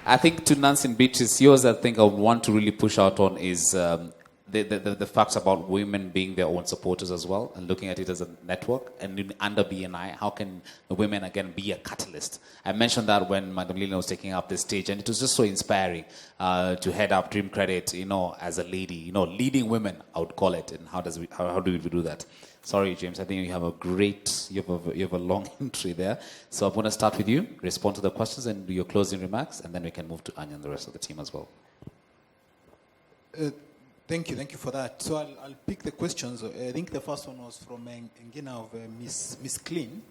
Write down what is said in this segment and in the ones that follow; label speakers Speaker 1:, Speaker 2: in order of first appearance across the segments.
Speaker 1: I think to Nancy and Beatrice, yours I think I would want to really push out on is the facts about women being their own supporters as well, and looking at it as a network. And under BNI, how can the women again be a catalyst? I mentioned that when Madam Lillian was taking up the stage, and it was just so inspiring to head up Dream Credit, as a lady, leading women, I would call it. And how do we do that? Sorry, James, I think you have a long entry there. So I'm going to start with you, respond to the questions and do your closing remarks, and then we can move to Anya and the rest of the team as well.
Speaker 2: Thank you for that. So I'll pick the questions. I think the first one was from Ngina of Miss Clean.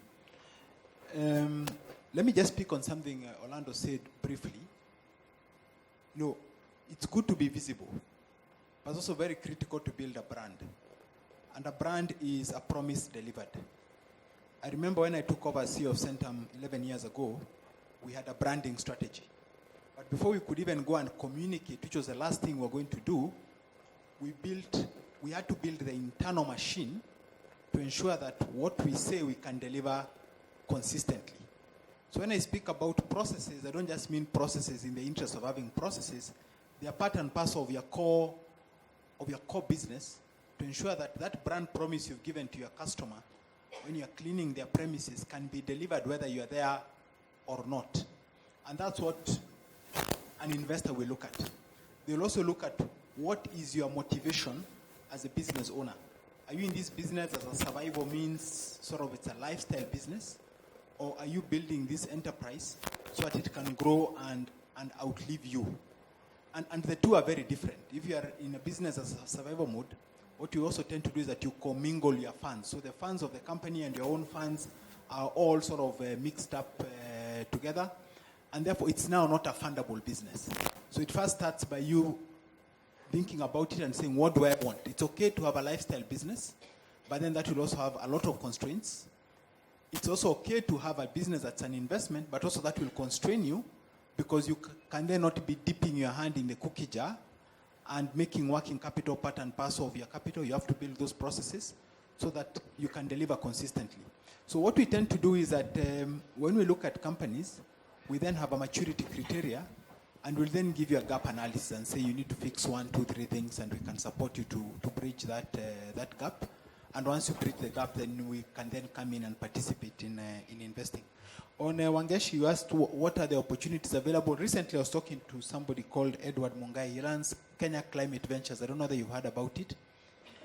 Speaker 2: Let me just speak on something Orlando said briefly. It's good to be visible, but it's also very critical to build a brand. And a brand is a promise delivered. I remember when I took over as CEO of Centum 11 years ago, we had a branding strategy. But before we could even go and communicate, which was the last thing we were going to do, we had to build the internal machine to ensure that what we say we can deliver consistently. So when I speak about processes, I don't just mean processes in the interest of having processes. They are part and parcel of your core business, to ensure that that brand promise you've given to your customer when you're cleaning their premises can be delivered whether you're there or not. And that's what an investor will look at. They'll also look at what is your motivation as a business owner. Are you in this business as a survival means, sort of it's a lifestyle business? Or are you building this enterprise so that it can grow and outlive you? And the two are very different. If you are in a business as a survival mode, what you also tend to do is that you commingle your funds. So the funds of the company and your own funds are all sort of mixed up together. And therefore, it's now not a fundable business. So it first starts by you thinking about it and saying, what do I want? It's okay to have a lifestyle business, but then that will also have a lot of constraints. It's also okay to have a business that's an investment, but also that will constrain you because you can then not be dipping your hand in the cookie jar and making working capital part and parcel of your capital. You have to build those processes so that you can deliver consistently. So what we tend to do is that when we look at companies, we then have a maturity criteria, and we'll then give you a gap analysis and say you need to fix 1, 2, 3 things, and we can support you to bridge that gap. And once you bridge the gap, then we can then come in and participate in investing. On Wangeshi, you asked what are the opportunities available. Recently, I was talking to somebody called Edward Mungai. He runs Kenya Climate Ventures. I don't know whether you've heard about it.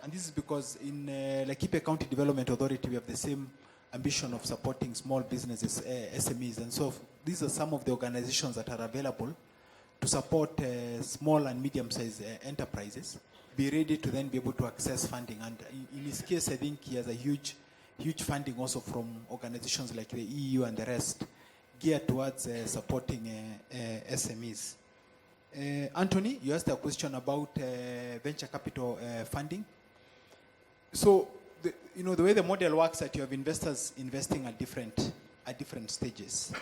Speaker 2: And this is because in Laikipia County Development Authority, we have the same ambition of supporting small businesses, SMEs. And so these are some of the organizations that are available to support small and medium-sized enterprises, be ready to then be able to access funding. And in his case, I think he has a huge funding also from organizations like the EU and the rest, geared towards supporting SMEs. Anthony, you asked a question about venture capital funding. So, the way the model works, that you have investors investing at different stages.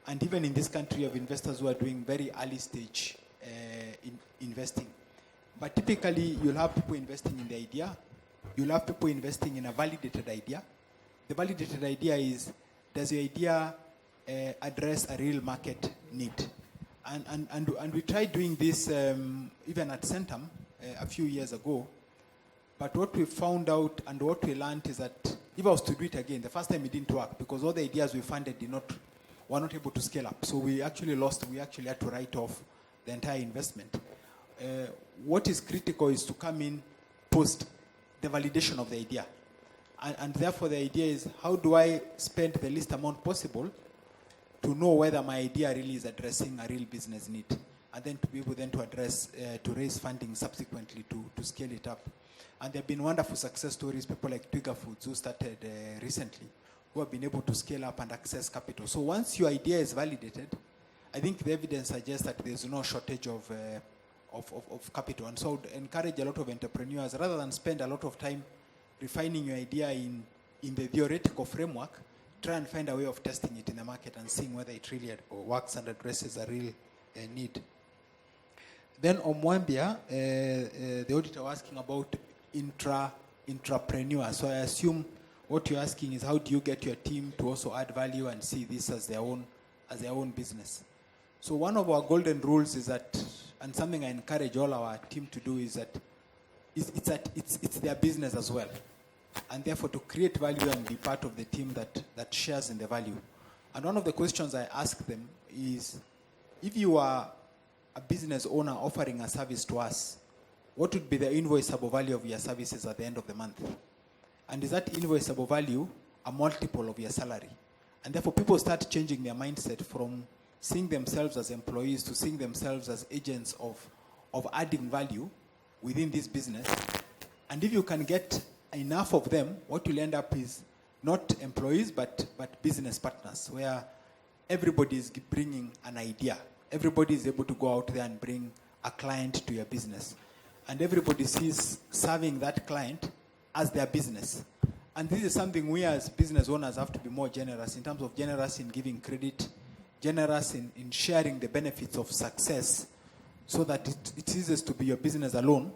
Speaker 2: And even in this country, you have investors who are doing very early stage investing. But typically, you'll have people investing in the idea. You'll have people investing in a validated idea. The validated idea is, does your idea address a real market need? And we tried doing this even at Centum a few years ago. But what we found out and what we learned is that if I was to do it again, the first time it didn't work because all the ideas we funded were not able to scale up. So we actually had to write off the entire investment. What is critical is to come in post the validation of the idea. And therefore the idea is, how do I spend the least amount possible to know whether my idea really is addressing a real business need, and then to be able then to address, to raise funding subsequently to scale it up. And there have been wonderful success stories, people like Twiga Foods who started recently, who have been able to scale up and access capital. So once your idea is validated, I think the evidence suggests that there's no shortage of capital. And so I would encourage a lot of entrepreneurs, rather than spend a lot of time refining your idea in the theoretical framework, try and find a way of testing it in the market and seeing whether it really works and addresses a real need. Then on Mwambia, the auditor was asking about intrapreneur. So I assume what you're asking is how do you get your team to also add value and see this as their own business. So one of our golden rules is that, and something I encourage all our team to do is that it's their business as well. And therefore to create value and be part of the team that shares in the value. And one of the questions I ask them is, if you are a business owner offering a service to us, what would be the invoiceable value of your services at the end of the month? And is that invoiceable value a multiple of your salary? And therefore people start changing their mindset from seeing themselves as employees to seeing themselves as agents of adding value within this business. And if you can get enough of them, what you'll end up is not employees, but business partners, where everybody is bringing an idea. Everybody is able to go out there and bring a client to your business. And everybody sees serving that client as their business. And this is something we as business owners have to be more generous in terms of generous in giving credit, generous in sharing the benefits of success, so that it ceases to be your business alone,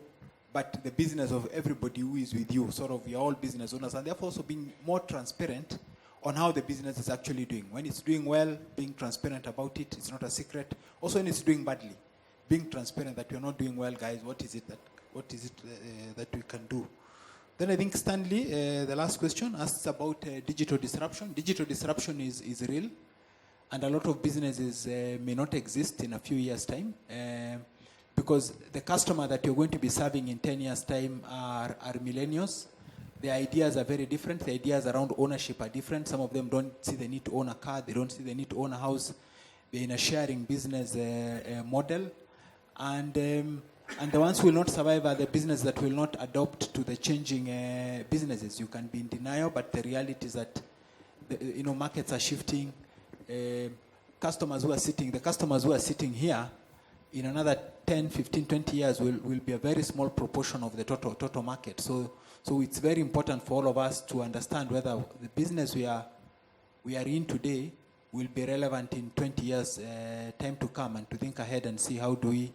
Speaker 2: but the business of everybody who is with you. Sort of, we are all business owners, and therefore also being more transparent on how the business is actually doing. When it's doing well, being transparent about it, it's not a secret. Also when it's doing badly, being transparent that you're not doing well, guys, what is it that we can do? Then I think Stanley, the last question, asks about digital disruption. Digital disruption is real, and a lot of businesses may not exist in a few years' time, because the customer that you're going to be serving in 10 years' time are millennials. The ideas are very different. The ideas around ownership are different. Some of them don't see the need to own a car. They don't see the need to own a house. They're in a sharing business model. And the ones who will not survive are the businesses that will not adopt to the changing businesses. You can be in denial, but the reality is that markets are shifting. The customers who are sitting here, in another 10, 15, 20 years will be a very small proportion of the total market. So it's very important for all of us to understand whether the business we are in today will be relevant in 20 years time to come, and to think ahead and see how do we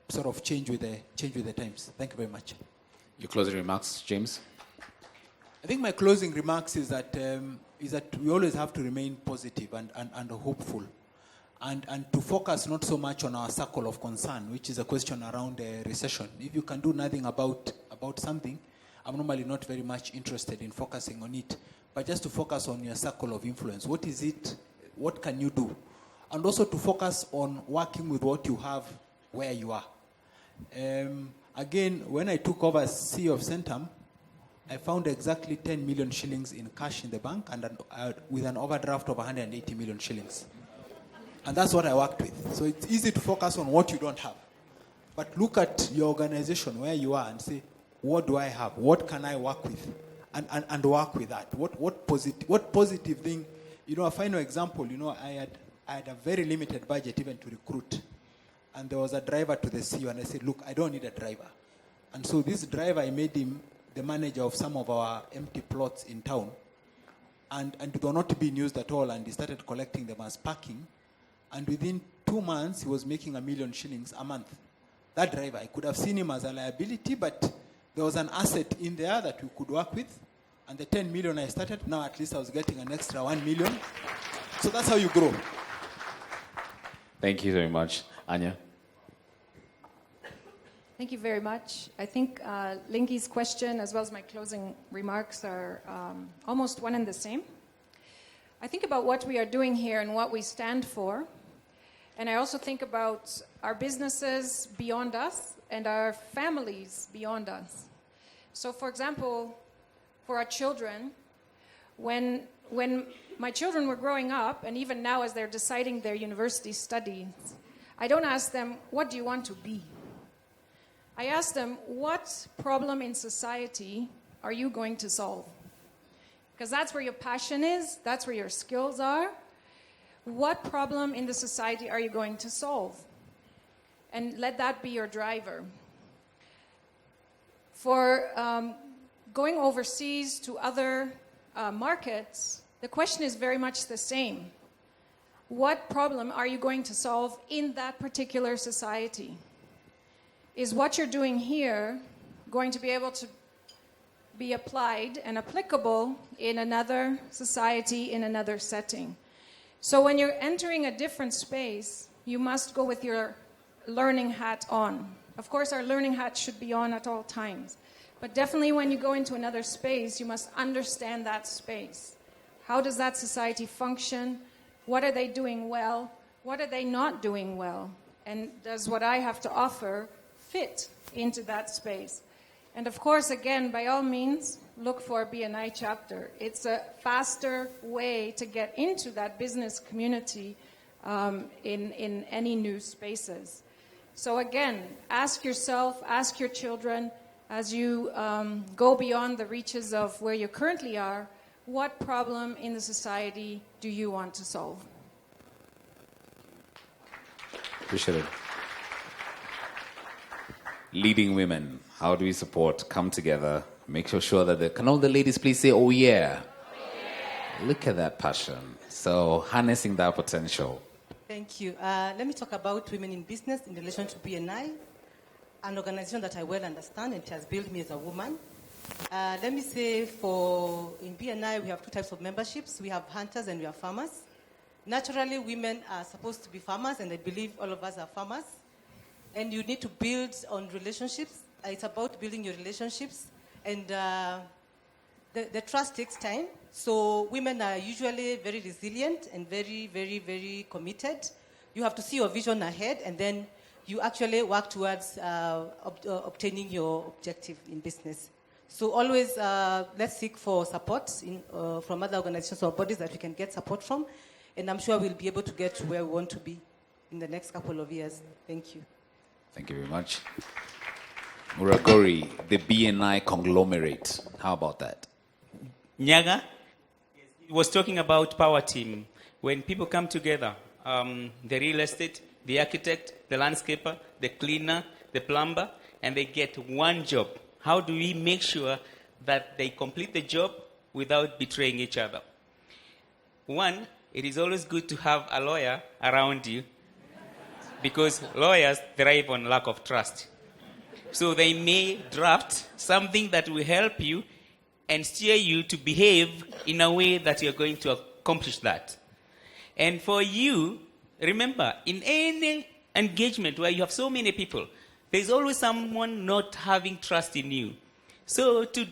Speaker 2: sort of change with the times. Thank you very much.
Speaker 1: Your closing remarks, James?
Speaker 2: I think my closing remarks is that we always have to remain positive and hopeful, and to focus not so much on our circle of concern, which is a question around recession. If you can do nothing about something, I'm normally not very much interested in focusing on it, but just to focus on your circle of influence. What is it? What can you do? And also to focus on working with what you have where you are. Again, when I took over as CEO of Centum, I found exactly 10 million shillings in cash in the bank, and with an overdraft of 180 million shillings. And that's what I worked with. So it's easy to focus on what you don't have. But look at your organization, where you are, and say, what do I have? What can I work with? And work with that. What positive thing? A final example, I had a very limited budget even to recruit. And there was a driver to the CEO, and I said, look, I don't need a driver. And so this driver, I made him the manager of some of our empty plots in town. And they were not being used at all, and he started collecting them as parking. And within 2 months, he was making 1 million shillings a month. That driver, I could have seen him as a liability, but there was an asset in there that we could work with. And the 10 million I started, now at least I was getting an extra 1 million. So that's how you grow.
Speaker 1: Thank you very much. Anya?
Speaker 3: Thank you very much. I think Linky's question, as well as my closing remarks, are almost one and the same. I think about what we are doing here and what we stand for. And I also think about our businesses beyond us and our families beyond us. So, for example, for our children, when my children were growing up, and even now as they're deciding their university studies, I don't ask them, what do you want to be? I ask them, what problem in society are you going to solve? Because that's where your passion is, that's where your skills are. What problem in the society are you going to solve? And let that be your driver. For going overseas to other markets, The question is very much the same. What problem are you going to solve in that particular society? Is what you're doing here going to be able to be applied and applicable in another society, in another setting? So when you're entering a different space, you must go with your learning hat on. Of course, our learning hat should be on at all times. But definitely when you go into another space, you must understand that space. How does that society function? What are they doing well? What are they not doing well? And does what I have to offer fit into that space? And of course, again, by all means, look for a BNI chapter. It's a faster way to get into that business community in any new spaces. So again, ask yourself, ask your children, as you go beyond the reaches of where you currently are, what problem in the society do you want to solve?
Speaker 1: Appreciate it. Leading women, how do we support, come together, make sure that can all the ladies please say, oh yeah? Oh yeah. Look at that passion. So harnessing that potential.
Speaker 4: Thank you. Let me talk about women in business in relation to BNI, an organization that I well understand and it has built me as a woman. Let me say in BNI we have two types of memberships. We have hunters and we have farmers. Naturally, women are supposed to be farmers, and I believe all of us are farmers. And you need to build on relationships. It's about building your relationships. And the trust takes time. So women are usually very resilient and very, very, very committed. You have to see your vision ahead, and then you actually work towards obtaining your objective in business. So always let's seek for support from other organizations or bodies that we can get support from. And I'm sure we'll be able to get to where we want to be in the next couple of years. Thank you.
Speaker 1: Thank you very much. Muragori, the BNI conglomerate. How about that?
Speaker 5: Nyaga was talking about power team. When people come together, the real estate, the architect, the landscaper, the cleaner, the plumber, and they get one job. How do we make sure that they complete the job without betraying each other? One, it is always good to have a lawyer around you because lawyers thrive on lack of trust. So they may draft something that will help you and steer you to behave in a way that you're going to accomplish that. And for you, remember, in any engagement where you have so many people, there's always someone not having trust in you. So to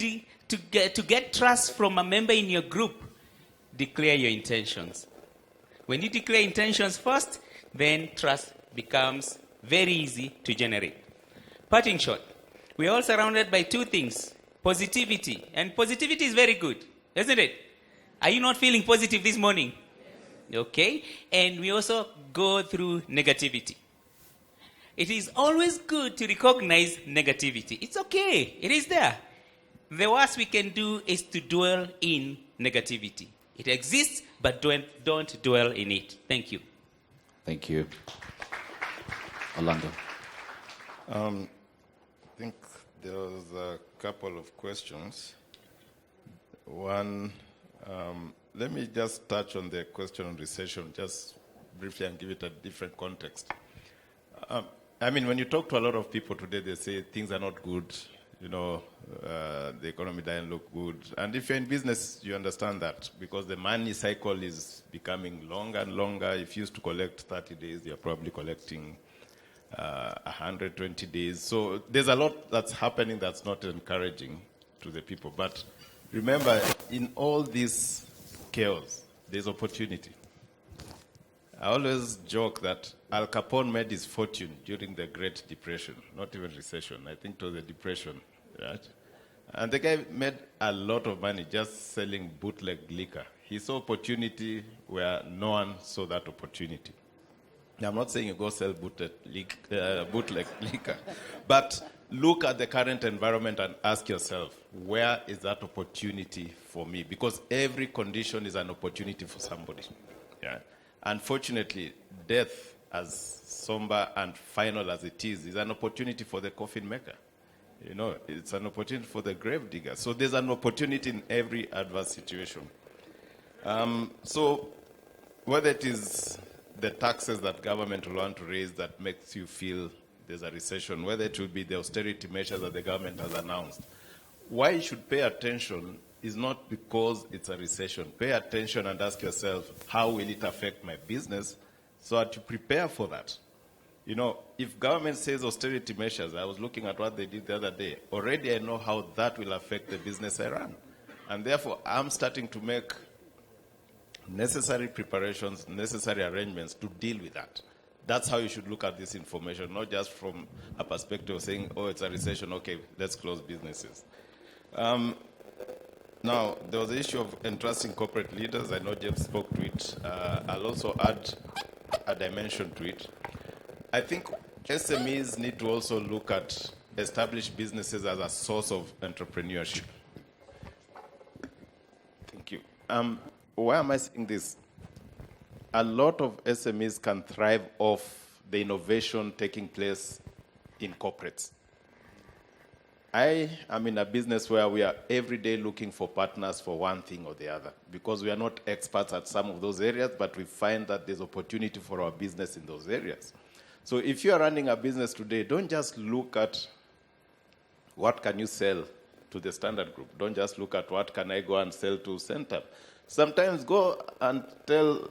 Speaker 5: get trust from a member in your group, declare your intentions. When you declare intentions first, then trust becomes very easy to generate. Parting shot, we are all surrounded by two things, positivity. And positivity is very good, isn't it? Are you not feeling positive this morning? Okay. And we also go through negativity. It is always good to recognize negativity. It's okay. It is there. The worst we can do is to dwell in negativity. It exists, but don't dwell in it. Thank you.
Speaker 1: Thank you. Orlando.
Speaker 6: I think there was a couple of questions. One, let me just touch on the question on recession, just briefly, and give it a different context. I mean, when you talk to a lot of people today, they say things are not good. You know, the economy doesn't look good. And if you're in business, you understand that because the money cycle is becoming longer and longer. If you used to collect 30 days, you're probably collecting 120 days. So there's a lot that's happening that's not encouraging to the people. But remember, in all this chaos, there's opportunity. I always joke that Al Capone made his fortune during the Great Depression, not even recession. I think it was a depression, right? And the guy made a lot of money just selling bootleg liquor. He saw opportunity where no one saw that opportunity. Now, I'm not saying you go sell bootleg liquor, but look at the current environment and ask yourself, where is that opportunity for me? Because every condition is an opportunity for somebody. Yeah. Unfortunately, death, as somber and final as it is an opportunity for the coffin maker. You know, it's an opportunity for the grave digger. So there's an opportunity in every adverse situation. So whether it is the taxes that government will want to raise that makes you feel there's a recession, whether it will be the austerity measures that the government has announced, why you should pay attention is not because it's a recession. Pay attention and ask yourself, how will it affect my business, so that you prepare for that. You know, if government says austerity measures, I was looking at what they did the other day, already I know how that will affect the business I run. And therefore, I'm starting to make necessary preparations, necessary arrangements to deal with that. That's how you should look at this information, not just from a perspective of saying, oh, it's a recession, okay, let's close businesses. Now, there was the issue of entrusting corporate leaders. I know Jeff spoke to it. I'll also add a dimension to it. I think SMEs need to also look at established businesses as a source of entrepreneurship. Thank you. Why am I saying this? A lot of SMEs can thrive off the innovation taking place in corporates. I am in a business where we are every day looking for partners for one thing or the other, because we are not experts at some of those areas, but we find that there's opportunity for our business in those areas. So if you are running a business today, don't just look at what can you sell to the Standard Group. Don't just look at what can I go and sell to Centum. Sometimes go and tell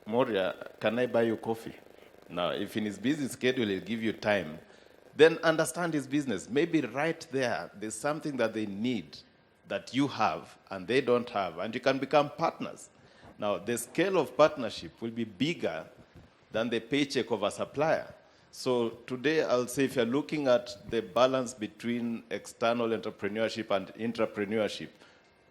Speaker 6: Moria, can I buy you coffee? Now, if in his busy schedule he'll give you time, then understand his business. Maybe right there's something that they need that you have and they don't have, and you can become partners. Now, the scale of partnership will be bigger than the paycheck of a supplier. So today, I'll say if you're looking at the balance between external entrepreneurship and intrapreneurship,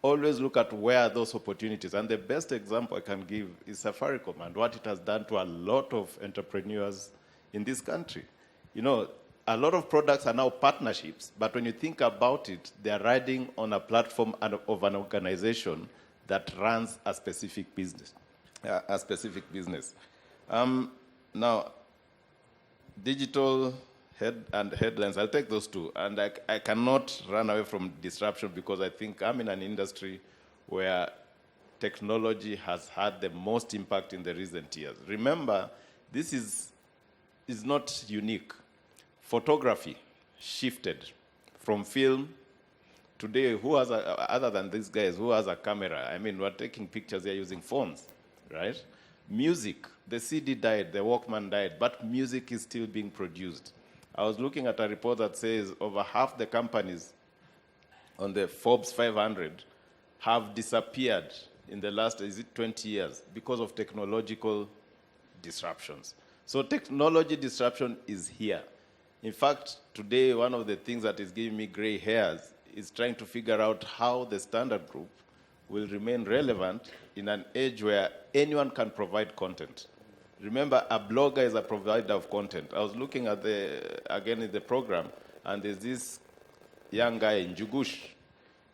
Speaker 6: always look at where are those opportunities. And the best example I can give is Safaricom and what it has done to a lot of entrepreneurs in this country. You know, a lot of products are now partnerships, but when you think about it, they are riding on a platform of an organization that runs a specific business. Now, digital headlines, I'll take those two. And I cannot run away from disruption because I think I'm in an industry where technology has had the most impact in the recent years. Remember, this is not unique. Photography shifted from film. Today, who has other than these guys, who has a camera? I mean, we're taking pictures here using phones, right? Music, the CD died, the Walkman died, but music is still being produced. I was looking at a report that says over half the companies on the Forbes 500 have disappeared in the last, 20 years because of technological disruptions. So technology disruption is here. In fact, today, one of the things that is giving me gray hairs is trying to figure out how the Standard Group will remain relevant in an age where anyone can provide content. Remember, a blogger is a provider of content. I was looking at again in the program, and there's this young guy, Njugush.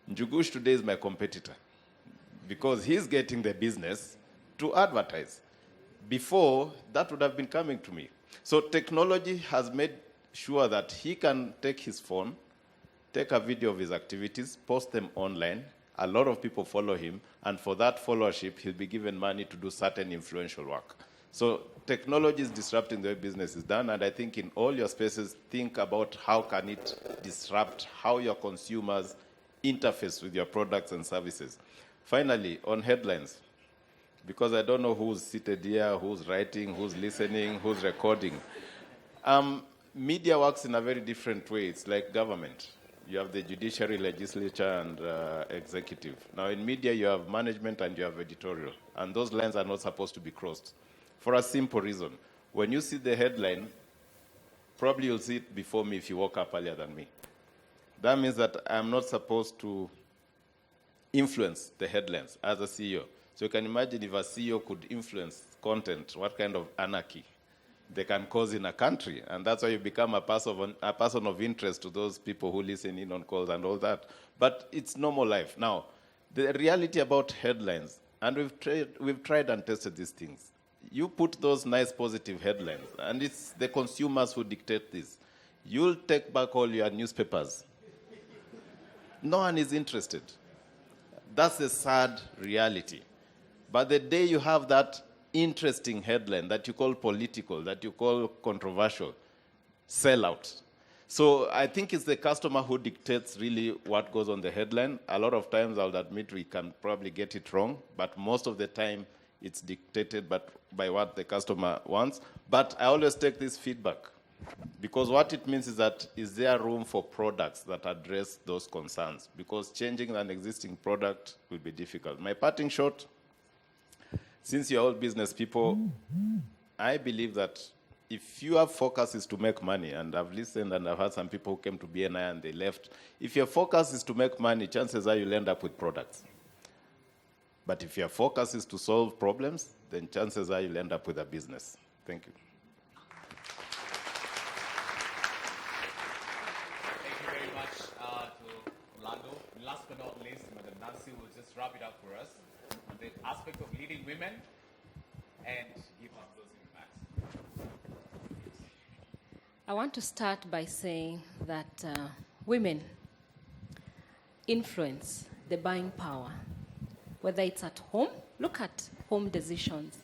Speaker 6: Njugush today is my competitor because he's getting the business to advertise. Before, that would have been coming to me. So technology has made sure that he can take his phone, take a video of his activities, post them online. A lot of people follow him, and for that followership, he'll be given money to do certain influential work. So technology is disrupting the way business is done, and I think in all your spaces, think about how can it disrupt how your consumers interface with your products and services. Finally, on headlines, because I don't know who's seated here, who's writing, who's listening, who's recording. Media works in a very different way. It's like government. You have the judiciary, legislature, and executive. Now, in media, you have management and you have editorial. And those lines are not supposed to be crossed. For a simple reason. When you see the headline, probably you'll see it before me if you woke up earlier than me. That means that I'm not supposed to influence the headlines as a CEO. So you can imagine if a CEO could influence content, what kind of anarchy they can cause in a country. And that's why you become a person of interest to those people who listen in on calls and all that. But it's normal life. Now, the reality about headlines, and we've tried and tested these things. You put those nice positive headlines, and it's the consumers who dictate this. You'll take back all your newspapers. No one is interested. That's the sad reality. But the day you have that interesting headline that you call political, that you call controversial, sell out. So I think it's the customer who dictates really what goes on the headline. A lot of times, I'll admit, we can probably get it wrong, but most of the time, it's dictated by what the customer wants. But I always take this feedback, because what it means is that, is there room for products that address those concerns? Because changing an existing product will be difficult. My parting shot, since you're all business people, I believe that if your focus is to make money, and I've listened and I've had some people who came to BNI and they left, if your focus is to make money, chances are you'll end up with products. But if your focus is to solve problems, then chances are you'll end up with a business. Thank you.
Speaker 1: Thank you very much to Orlando. Last but not least, Madam Nancy will just wrap it up for us on the aspect of leading women and give us those impacts.
Speaker 7: I want to start by saying that women influence the buying power, whether it's at home. Look at home decisions.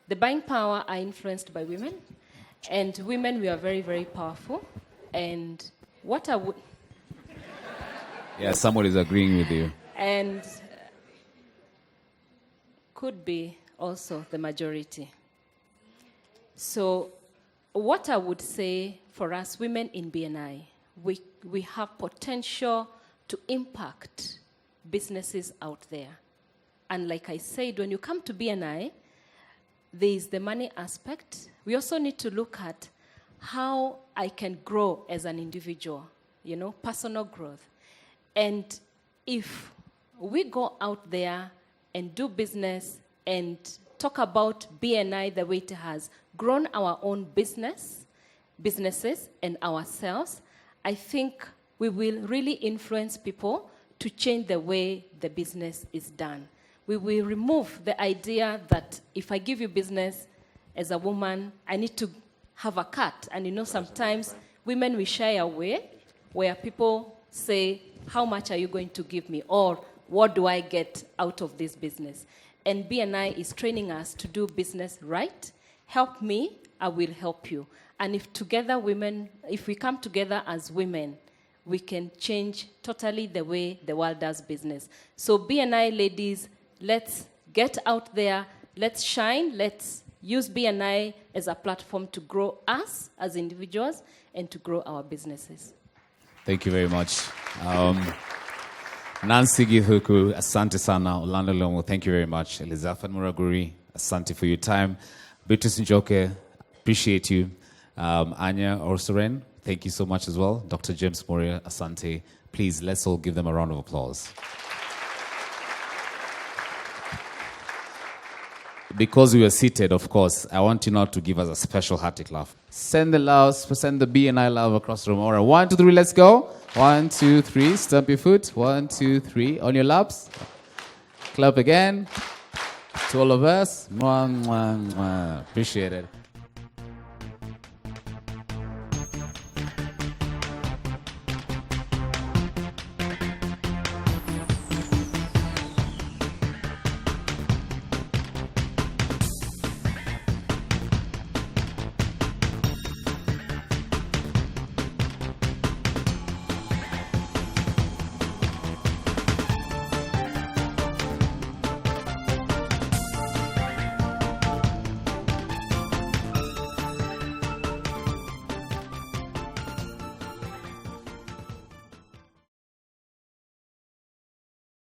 Speaker 7: The buying power are influenced by women, and women, we are very, very powerful. And what I would...
Speaker 1: Yeah, someone is agreeing with you.
Speaker 7: And could be also the majority. So what I would say for us women in BNI, we have potential to impact businesses out there. And like I said, when you come to BNI, there is the money aspect. We also need to look at how I can grow as an individual, personal growth. And if we go out there and do business and talk about BNI the way it has grown our own businesses and ourselves, I think we will really influence people to change the way the business is done. We will remove the idea that if I give you business as a woman, I need to have a cut. And sometimes women will shy away where people say, how much are you going to give me? Or what do I get out of this business? And BNI is training us to do business right. Help me, I will help you. And if we come together as women, we can change totally the way the world does business. So BNI ladies, let's get out there, let's shine, let's use BNI as a platform to grow us as individuals and to grow our businesses.
Speaker 1: Thank you very much. Nancy Githuku, asante sana. Orlando Lomo, thank you very much. Elizabeth Muraguri, asante for your time. Beatrice Njoke, appreciate you. Anya Orsoren, thank you so much as well. Dr. James Moria, asante. Please, let's all give them a round of applause. Because we were seated, of course, I want you now to give us a special hearty laugh. Send the BNI love across the room. All right, 1, 2, 3, let's go. 1, 2, 3, stamp your foot. 1, 2, 3, on your laps. Clap again. To all of us. Mwah, mwah, mwah. Appreciate it.